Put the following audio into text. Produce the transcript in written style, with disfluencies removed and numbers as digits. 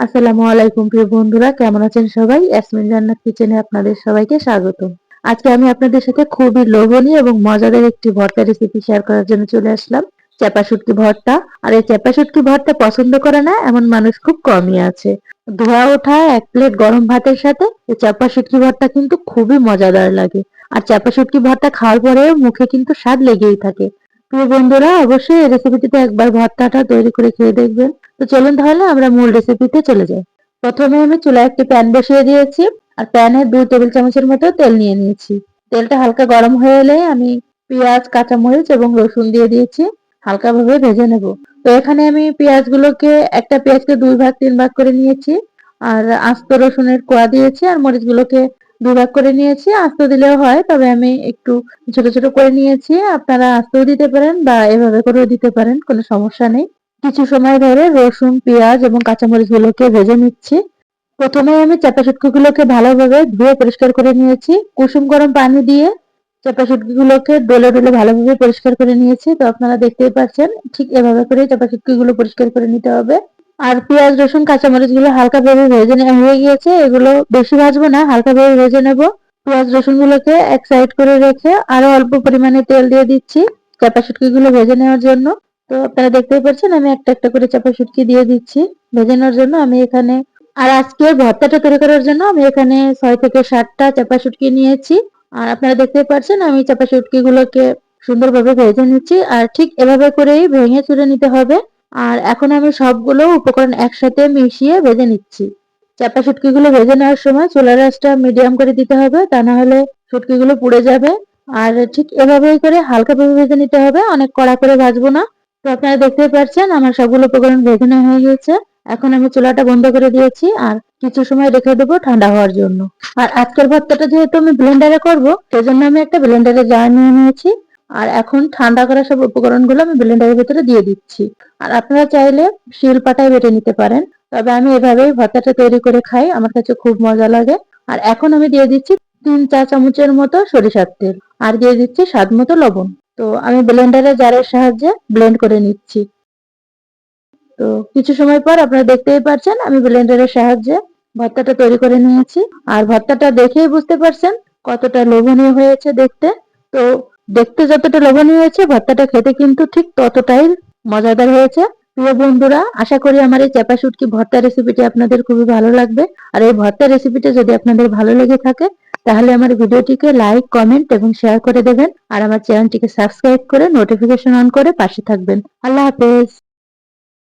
আসসালামু আলাইকুম প্রিয় বন্ধুরা, কেমন আছেন সবাই? ইয়াসমিন জান্নাত কিচেনে আপনাদের সবাইকে স্বাগতম। আজকে আমি আপনাদের সাথে খুবই লোভনীয় এবং মজাদার একটি ভর্তা রেসিপি শেয়ার করার জন্য চলে আসলাম। চাপা শুটকি ভর্তা। আর এই চাপা শুটকি ভর্তা পছন্দ করে না এমন মানুষ খুব কমই আছে। ধোয়া ওঠা এক প্লেট গরম ভাতের সাথে এই চাপা শুটকি ভর্তা কিন্তু খুবই মজাদার লাগে। আর চাপা শুটকি ভর্তা খাওয়ার পরেও মুখে কিন্তু স্বাদ লেগেই থাকে। প্রিয় বন্ধুরা, অবশ্যই এই রেসিপিটিতে একবার ভর্তাটা তৈরি করে খেয়ে দেখবেন। তো চলুন তাহলে আমরা মূল রেসিপিতে চলে যাই। প্রথমে আমি চুলায় একটি প্যান বসিয়ে দিয়েছি আর প্যানে 2 টেবিল চামচের মতো তেল নিয়ে নিয়েছি। তেলটা হালকা গরম হয়ে এলে আমি পেঁয়াজ, কাঁচামরিচ এবং রসুন দিয়ে দিয়েছি। হালকাভাবে ভেজে নেব। তো এখানে আমি পেঁয়াজগুলোকে একটা পেঁয়াজকে 2 ভাগ 3 ভাগ করে নিয়েছি। আর আস্ত রসুনের কোয়া দিয়েছি আর মরিচগুলোকে 2 ভাগ করে নিয়েছি। আস্ত দিলেও হয়, তবে আমি একটু ছোট ছোট করে নিয়েছি। আপনারা আস্তও দিতে পারেন বা এভাবে করেও দিতে পারেন, কোনো সমস্যা নেই। কিছু সময় ধরে রসুন, পেঁয়াজ এবং কাঁচামরিচ গুলোকে ভেজে নিচ্ছি। প্রথমে আমি চাপা শুটকিগুলোকে ভালোভাবে ধুয়ে পরিষ্কার করে নিয়েছি। কুসুম গরম পানি দিয়ে চাপা শুটকিগুলোকে ডলে ডলে ভালোভাবে পরিষ্কার করে নিয়েছি। তো আপনারা দেখতেই পাচ্ছেন, ঠিক এভাবে করে চাপা শুটকিগুলো পরিষ্কার করে নিতে হবে। আর পেঁয়াজ, রসুন, কাঁচামরিচ গুলো হালকাভাবে ভেজে নেওয়া হয়ে গিয়েছে। এগুলো বেশি ভাজবো না, হালকাভাবে ভেজে নেব। পেঁয়াজ, রসুন গুলোকে এক সাইড করে রেখে আরো অল্প পরিমাণে তেল দিয়ে দিচ্ছি চাপা শুটকিগুলো ভেজে নেওয়ার জন্য। তো আপনারা দেখতেই পাচ্ছেন, আমি একটা একটা করে চাপা শুটকি দিয়ে দিচ্ছি ভেজে নেওয়ার জন্য। আমি এখানে আর আজকে ভর্তাটা তৈরি করার জন্য আমি এখানে 6 থেকে 7টা চাপা শুটকি নিয়েছি। আর আপনারা দেখতেই পাচ্ছেন, আমি চাপা শুটকি গুলোকে সুন্দরভাবে ভেজে নিচ্ছি। আর ঠিক এভাবে করেই ভেঙে চুরে নিতে হবে। আর এখন আমি সবগুলো উপকরণ একসাথে মিশিয়ে ভেজে নিচ্ছি। চাপা শুটকিগুলো ভেজে নেওয়ার সময় চুলার আঁচটা মিডিয়াম করে দিতে হবে, তা না হলে শুটকিগুলো পুড়ে যাবে। আর ঠিক এভাবেই করে হালকাভাবে ভেজে নিতে হবে, অনেক কড়া করে ভাজবো না। তো আপনারা দেখতেই পাচ্ছেন, আমার সবগুলো উপকরণ ভেজে নেওয়া হয়ে গেছে। এখন আমি চুলাটা বন্ধ করে দিয়েছি আর কিছু সময় রেখে দেবো ঠান্ডা হওয়ার জন্য। আর আজকের ভর্তাটা যেহেতু আমি ব্লেন্ডারে করব, সেজন্য আমি একটা ব্লেন্ডারে জার নিয়ে নিয়েছি। আর এখন ঠান্ডা করা সব উপকরণগুলো আমি ব্লেন্ডারের ভিতরে দিয়ে দিচ্ছি। আর আপনারা চাইলে শিলপাটায় বেটে নিতে পারেন, তবে আমি এভাবেই ভর্তাটা তৈরি করে খাই, আমার কাছে খুব মজা লাগে। আর এখন আমি দিয়ে দিচ্ছি 3 চা চামচের মতো সরিষার তেল আর দিয়ে দিচ্ছি স্বাদ মতো লবণ। তো আমি ব্লেন্ডারের জারের সাহায্যে ব্লেন্ড করে নিচ্ছি। তো কিছু সময় পর আপনারা দেখতেই পাচ্ছেন, আমি ব্লেন্ডারের সাহায্যে ভর্তাটা তৈরি করে নিয়েছি। আর ভর্তাটা দেখেই বুঝতে পারছেন কতটা লোভনীয় হয়েছে দেখতে। তো দেখতে যতটা লোভনীয় হয়েছে, ভর্তাটা খেতে কিন্তু ঠিক ততটাই মজাদার হয়েছে। প্রিয় বন্ধুরা, আশা করি আমার এই চাপা শুটকি ভর্তা রেসিপিটি আপনাদের খুবই ভালো লাগবে। আর এই ভর্তা রেসিপিটা যদি আপনাদের ভালো লেগে থাকে, তাহলে আমার ভিডিওটিকে লাইক, কমেন্ট এবং শেয়ার করে দেবেন। আর আমার চ্যানেলটিকে সাবস্ক্রাইব করে নোটিফিকেশন অন করে পাশে থাকবেন। আল্লাহ হাফেজ।